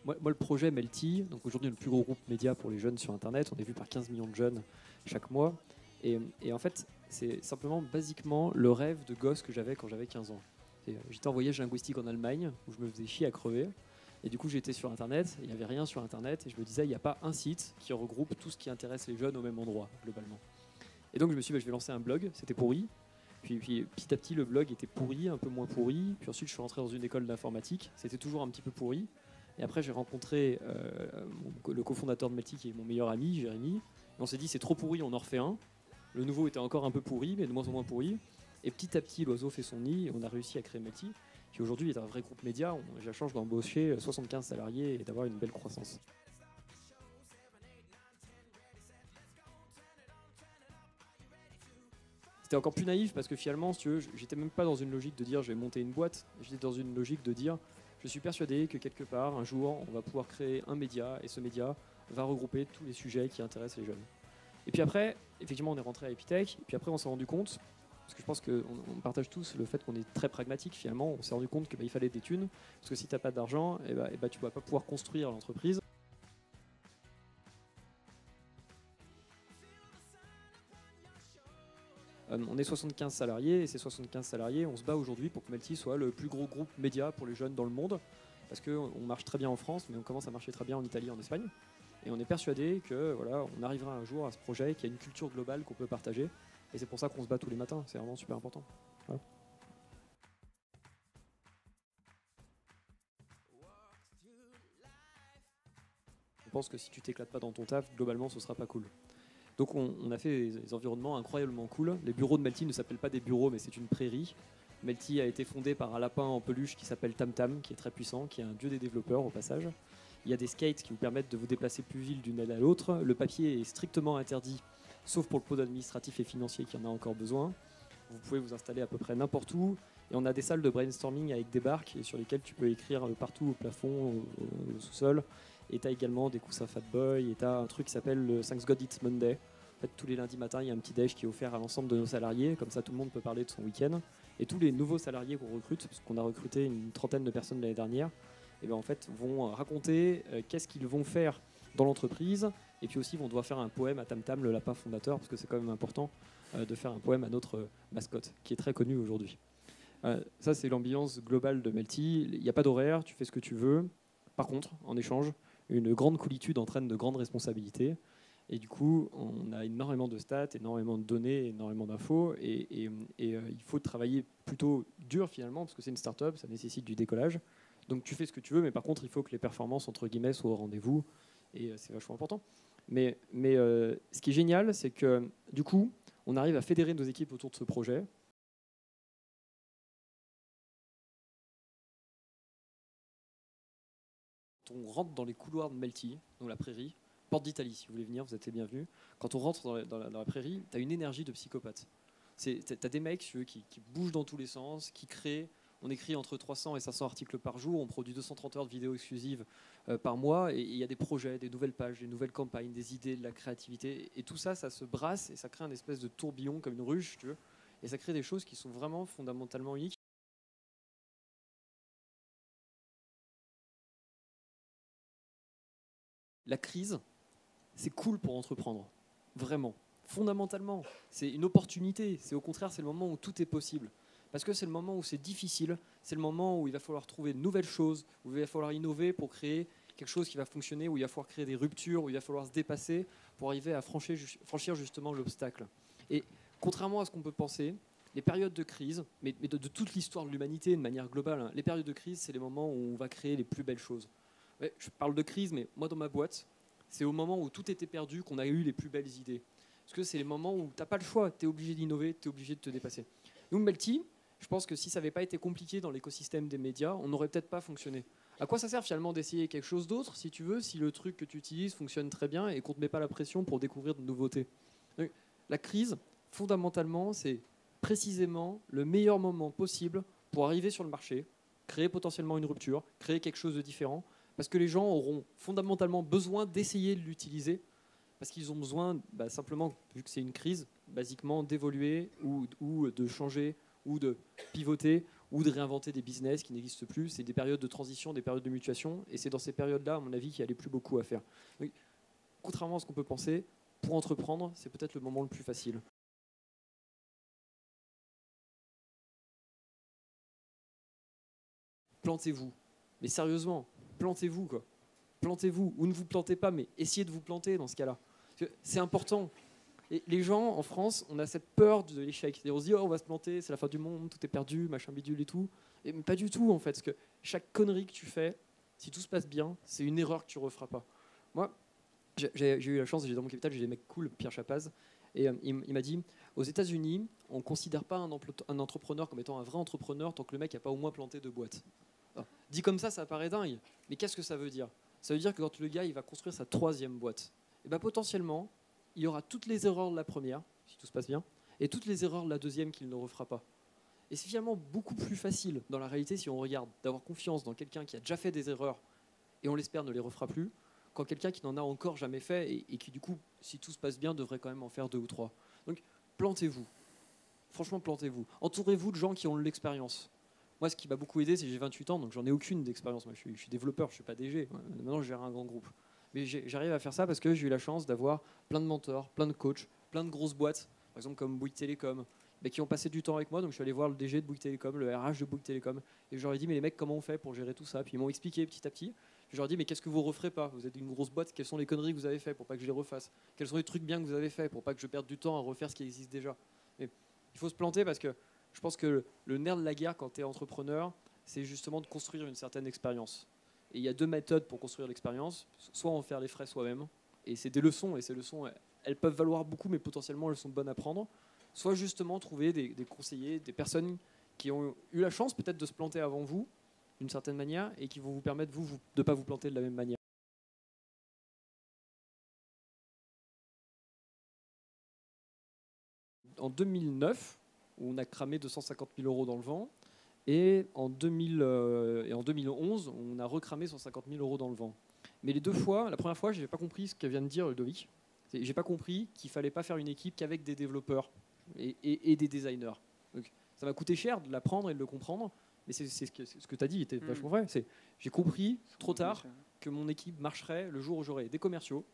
moi, le projet Melty, donc aujourd'hui le plus gros groupe média pour les jeunes sur Internet, on est vu par 15 millions de jeunes chaque mois. Et en fait, c'est simplement, basiquement, le rêve de gosse que j'avais quand j'avais 15 ans. J'étais en voyage linguistique en Allemagne, où je me faisais chier à crever. Et du coup, j'étais sur Internet, il n'y avait rien sur Internet, et je me disais, il n'y a pas un site qui regroupe tout ce qui intéresse les jeunes au même endroit, globalement. Et donc, je me suis dit, je vais lancer un blog, c'était pourri. Puis petit à petit, le blog était pourri, un peu moins pourri. Puis ensuite, je suis rentré dans une école d'informatique, c'était toujours un petit peu pourri. Et après, j'ai rencontré le cofondateur de Melty, qui est mon meilleur ami, Jérémy. Et on s'est dit, c'est trop pourri, on en refait un. Le nouveau était encore un peu pourri, mais de moins en moins pourri. Et petit à petit, l'oiseau fait son nid, et on a réussi à créer Melty, qui aujourd'hui est un vrai groupe média. J'ai la chance d'embaucher 75 salariés et d'avoir une belle croissance. C'était encore plus naïf parce que finalement, si tu veux, j'étais même pas dans une logique de dire je vais monter une boîte. J'étais dans une logique de dire je suis persuadé que quelque part, un jour, on va pouvoir créer un média et ce média va regrouper tous les sujets qui intéressent les jeunes. Et puis après, effectivement, on est rentré à Epitech. Et puis après, on s'est rendu compte, parce que je pense qu'on partage tous le fait qu'on est très pragmatique finalement, on s'est rendu compte qu'il fallait des thunes. Parce que si tu n'as pas d'argent, tu ne vas pas pouvoir construire l'entreprise. On est 75 salariés et ces 75 salariés, on se bat aujourd'hui pour que Melty soit le plus gros groupe média pour les jeunes dans le monde. Parce qu'on marche très bien en France, mais on commence à marcher très bien en Italie et en Espagne. Et on est persuadé que voilà, on arrivera un jour à ce projet, qu'il y a une culture globale qu'on peut partager. Et c'est pour ça qu'on se bat tous les matins, c'est vraiment super important. Voilà. Je pense que si tu t'éclates pas dans ton taf, globalement, ce sera pas cool. Donc on a fait des environnements incroyablement cool. Les bureaux de Melty ne s'appellent pas des bureaux, mais c'est une prairie. Melty a été fondé par un lapin en peluche qui s'appelle Tam Tam, qui est très puissant, qui est un dieu des développeurs au passage. Il y a des skates qui vous permettent de vous déplacer plus vite d'une aile à l'autre. Le papier est strictement interdit, sauf pour le pôle administratif et financier qui en a encore besoin. Vous pouvez vous installer à peu près n'importe où. Et on a des salles de brainstorming avec des barques sur lesquelles tu peux écrire partout au plafond, au sous-sol. Et tu as également des coussins Fatboy. Et tu as un truc qui s'appelle le Thanks God It's Monday. En fait, tous les lundis matins, il y a un petit déj qui est offert à l'ensemble de nos salariés. Comme ça, tout le monde peut parler de son week-end. Et tous les nouveaux salariés qu'on recrute, parce qu'on a recruté une trentaine de personnes l'année dernière, et ben en fait, vont raconter qu'est-ce qu'ils vont faire dans l'entreprise. Et puis aussi, vont devoir faire un poème à Tam Tam, le lapin fondateur, parce que c'est quand même important de faire un poème à notre mascotte, qui est très connue aujourd'hui. Ça, c'est l'ambiance globale de Melty. Il n'y a pas d'horaire, tu fais ce que tu veux. Par contre, en échange, une grande coolitude entraîne de grandes responsabilités. Et du coup, on a énormément de stats, énormément de données, énormément d'infos. Et il faut travailler plutôt dur finalement, parce que c'est une start-up, ça nécessite du décollage. Donc tu fais ce que tu veux, mais par contre, il faut que les performances, entre guillemets, soient au rendez-vous. Et c'est vachement important. Mais ce qui est génial, c'est que du coup, on arrive à fédérer nos équipes autour de ce projet. On rentre dans les couloirs de Melty, donc la prairie, porte d'Italie, si vous voulez venir, vous êtes les bienvenus. Quand on rentre dans la prairie, tu as une énergie de psychopathe. Tu as des mecs qui bougent dans tous les sens, qui créent. On écrit entre 300 et 500 articles par jour, on produit 230 heures de vidéos exclusives par mois, et il y a des projets, des nouvelles pages, des nouvelles campagnes, des idées, de la créativité. Et tout ça, ça se brasse et ça crée un espèce de tourbillon comme une ruche, si tu veux. Et ça crée des choses qui sont vraiment fondamentalement uniques. La crise, c'est cool pour entreprendre, vraiment. Fondamentalement, c'est une opportunité. C'est au contraire, c'est le moment où tout est possible. Parce que c'est le moment où c'est difficile, c'est le moment où il va falloir trouver de nouvelles choses, où il va falloir innover pour créer quelque chose qui va fonctionner, où il va falloir créer des ruptures, où il va falloir se dépasser pour arriver à franchir justement l'obstacle. Et contrairement à ce qu'on peut penser, les périodes de crise, mais de toute l'histoire de l'humanité de manière globale, hein, les périodes de crise, c'est les moments où on va créer les plus belles choses. Ouais, je parle de crise, mais moi dans ma boîte, c'est au moment où tout était perdu qu'on a eu les plus belles idées. Parce que c'est les moments où tu n'as pas le choix, tu es obligé d'innover, tu es obligé de te dépasser. Donc Melty, je pense que si ça n'avait pas été compliqué dans l'écosystème des médias, on n'aurait peut-être pas fonctionné. À quoi ça sert finalement d'essayer quelque chose d'autre, si tu veux, si le truc que tu utilises fonctionne très bien et qu'on ne te met pas la pression pour découvrir de nouveautés. Donc, la crise, fondamentalement, c'est précisément le meilleur moment possible pour arriver sur le marché, créer potentiellement une rupture, créer quelque chose de différent, parce que les gens auront fondamentalement besoin d'essayer de l'utiliser, parce qu'ils ont besoin, simplement, vu que c'est une crise, basiquement d'évoluer ou de changer ou de pivoter ou de réinventer des business qui n'existent plus. C'est des périodes de transition, des périodes de mutation, et c'est dans ces périodes-là, à mon avis, qu'il n'y a les plus beaucoup à faire. Donc, contrairement à ce qu'on peut penser, pour entreprendre, c'est peut-être le moment le plus facile. Plantez-vous. Mais sérieusement, plantez-vous, quoi. Plantez-vous, ou ne vous plantez pas, mais essayez de vous planter dans ce cas-là. C'est important. Et les gens, en France, on a cette peur de l'échec. On se dit, oh, on va se planter, c'est la fin du monde, tout est perdu, machin bidule et tout. Mais pas du tout, en fait. Parce que chaque connerie que tu fais, si tout se passe bien, c'est une erreur que tu ne referas pas. Moi, j'ai eu la chance, j'ai dans mon capital, j'ai des mecs cool, Pierre Chapaz, et il m'a dit, aux États-Unis, on ne considère pas un entrepreneur comme étant un vrai entrepreneur tant que le mec n'a pas au moins planté 2 boîtes. Alors, dit comme ça paraît dingue, mais qu'est-ce que ça veut dire? Ça veut dire que quand le gars il va construire sa 3e boîte, et ben potentiellement, il y aura toutes les erreurs de la première, si tout se passe bien, et toutes les erreurs de la 2e qu'il ne refera pas. Et c'est finalement beaucoup plus facile, dans la réalité, si on regarde, d'avoir confiance dans quelqu'un qui a déjà fait des erreurs, et on l'espère ne les refera plus, qu'en quelqu'un qui n'en a encore jamais fait, et qui du coup, si tout se passe bien, devrait quand même en faire 2 ou 3. Donc, plantez-vous. Franchement, plantez-vous. Entourez-vous de gens qui ont de l'expérience. Moi, ce qui m'a beaucoup aidé, c'est que j'ai 28 ans, donc j'en ai aucune d'expérience. Moi, je suis développeur, je ne suis pas DG. Maintenant, je gère un grand groupe. Mais j'arrive à faire ça parce que j'ai eu la chance d'avoir plein de mentors, plein de coachs, plein de grosses boîtes, par exemple comme Bouygues Télécom, qui ont passé du temps avec moi. Donc, je suis allé voir le DG de Bouygues Télécom, le RH de Bouygues Télécom, et je leur ai dit, mais les mecs, comment on fait pour gérer tout ça? Puis ils m'ont expliqué petit à petit. Je leur ai dit, mais qu'est-ce que vous ne referez pas? Vous êtes une grosse boîte, quelles sont les conneries que vous avez fait pour pas que je les refasse? Quels sont les trucs bien que vous avez fait pour pas que je perde du temps à refaire ce qui existe déjà? Mais il faut se planter parce que je pense que le nerf de la guerre quand tu es entrepreneur, c'est justement de construire une certaine expérience. Et il y a 2 méthodes pour construire l'expérience. Soit en faire les frais soi-même, et c'est des leçons, et ces leçons, elles peuvent valoir beaucoup, mais potentiellement elles sont bonnes à prendre. Soit justement trouver des conseillers, des personnes qui ont eu la chance peut-être de se planter avant vous, d'une certaine manière, et qui vont vous permettre de ne pas vous planter de la même manière. En 2009, on a cramé 250 000 euros dans le vent. Et en 2011, on a recramé 150 000 euros dans le vent. Mais les 2 fois, la première fois, je n'ai pas compris ce que vient de dire Ludovic. Je n'ai pas compris qu'il ne fallait pas faire une équipe qu'avec des développeurs et des designers. Donc, ça m'a coûté cher de l'apprendre et de le comprendre, mais c'est ce que tu as dit était vachement vrai. J'ai compris trop tard que mon équipe marcherait le jour où j'aurais des commerciaux,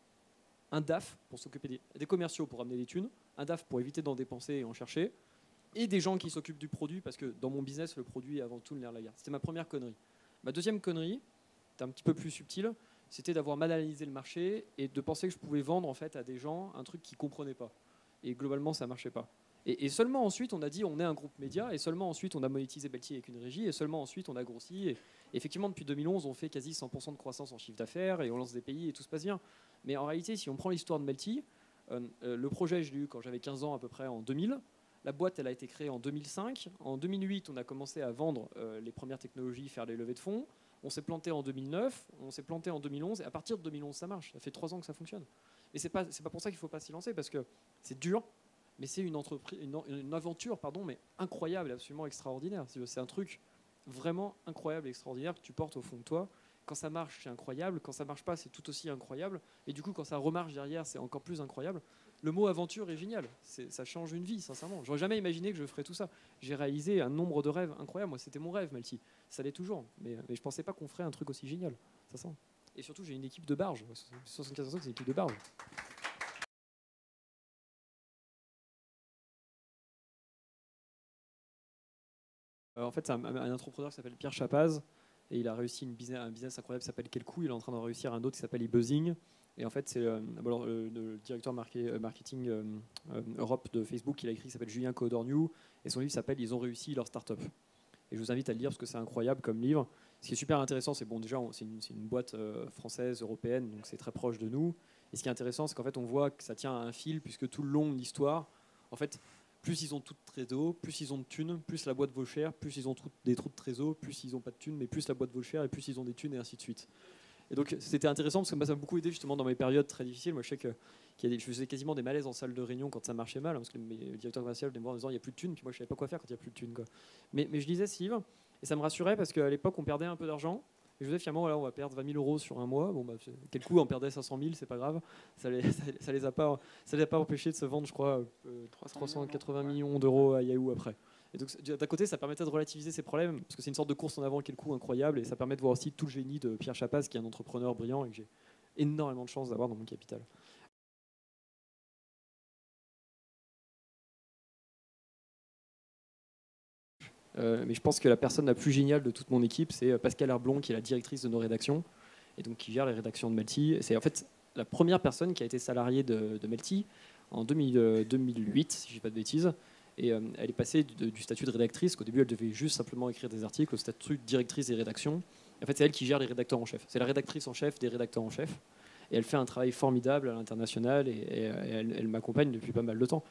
un DAF pour s'occuper des commerciaux pour amener des thunes, un DAF pour éviter d'en dépenser et en chercher, et des gens qui s'occupent du produit, parce que dans mon business, le produit est avant tout le nerf de la guerre. C'était ma première connerie. Ma deuxième connerie, c'était un petit peu plus subtil, c'était d'avoir mal analysé le marché et de penser que je pouvais vendre en fait à des gens un truc qu'ils ne comprenaient pas. Et globalement, ça ne marchait pas. Et seulement ensuite, on a dit on est un groupe média, et seulement ensuite, on a monétisé Belty avec une régie, et seulement ensuite, on a grossi. Et effectivement, depuis 2011, on fait quasi 100% de croissance en chiffre d'affaires, et on lance des pays, et tout se passe bien. Mais en réalité, si on prend l'histoire de Melty, le projet, je l'ai eu quand j'avais 15 ans à peu près en 2000. La boîte, elle a été créée en 2005. En 2008, on a commencé à vendre les premières technologies, faire les levées de fonds. On s'est planté en 2009, on s'est planté en 2011, et à partir de 2011, ça marche. Ça fait 3 ans que ça fonctionne. Et c'est pas pour ça qu'il ne faut pas s'y lancer, parce que c'est dur, mais c'est une aventure, mais incroyable et absolument extraordinaire. C'est un truc vraiment incroyable et extraordinaire que tu portes au fond de toi. Quand ça marche, c'est incroyable. Quand ça marche pas, c'est tout aussi incroyable. Et du coup, quand ça remarche derrière, c'est encore plus incroyable. Le mot aventure est génial. Ça change une vie, sincèrement. J'aurais jamais imaginé que je ferais tout ça. J'ai réalisé un nombre de rêves incroyables. Moi, c'était mon rêve, Melty. Ça l'est toujours. Mais je pensais pas qu'on ferait un truc aussi génial. Ça sent. Et surtout, j'ai une équipe de barge. 75 ans, c'est une équipe de barge. En fait, c'est un entrepreneur qui s'appelle Pierre Chapaz. Et il a réussi un business incroyable qui s'appelle Quel Coup. Il est en train de réussir un autre qui s'appelle eBuzzing. Et en fait, c'est le directeur marketing Europe de Facebook qui l'a écrit, qui s'appelle Julien Codorniou. Et son livre s'appelle Ils ont réussi leur start-up. Et je vous invite à le lire parce que c'est incroyable comme livre. Ce qui est super intéressant, c'est déjà, c'est une boîte française, européenne, donc c'est très proche de nous. Et ce qui est intéressant, c'est qu'en fait, on voit que ça tient à un fil, puisque tout le long de l'histoire, en fait, plus ils ont tout de trésor, plus ils ont de thunes, plus la boîte vaut cher, plus ils ont des trous de trésor, plus ils n'ont pas de thunes, mais plus la boîte vaut cher, et plus ils ont des thunes, et ainsi de suite. Et donc c'était intéressant parce que ça m'a beaucoup aidé justement dans mes périodes très difficiles. Moi je sais que je faisais quasiment des malaises en salle de réunion quand ça marchait mal, parce que mes directeurs commerciaux venaient me voir en disant il n'y a plus de thunes, puis moi je savais pas quoi faire quand il n'y a plus de thunes, quoi. Mais je lisais ce livre et ça me rassurait parce qu'à l'époque on perdait un peu d'argent. Et je me disais finalement voilà, on va perdre 20 000 euros sur un mois. Bon, quel coup on perdait 500 000, c'est pas grave. Ça les a pas empêchés de se vendre, je crois, 380 millions d'euros à Yahoo après. Et donc d'un côté, ça permettait de relativiser ces problèmes, parce que c'est une sorte de course en avant qui est le coup incroyable, et ça permet de voir aussi tout le génie de Pierre Chapas, qui est un entrepreneur brillant et que j'ai énormément de chance d'avoir dans mon capital. Mais je pense que la personne la plus géniale de toute mon équipe, c'est Pascal Herblon, qui est la directrice de nos rédactions, et donc qui gère les rédactions de Melty. C'est en fait la première personne qui a été salariée de Melty en 2008, si je ne dis pas de bêtises. Et elle est passée du statut de rédactrice, qu'au début elle devait juste simplement écrire des articles, au statut de directrice des rédactions. En fait, c'est elle qui gère les rédacteurs en chef. C'est la rédactrice en chef des rédacteurs en chef. Et elle fait un travail formidable à l'international, et elle m'accompagne depuis pas mal de temps.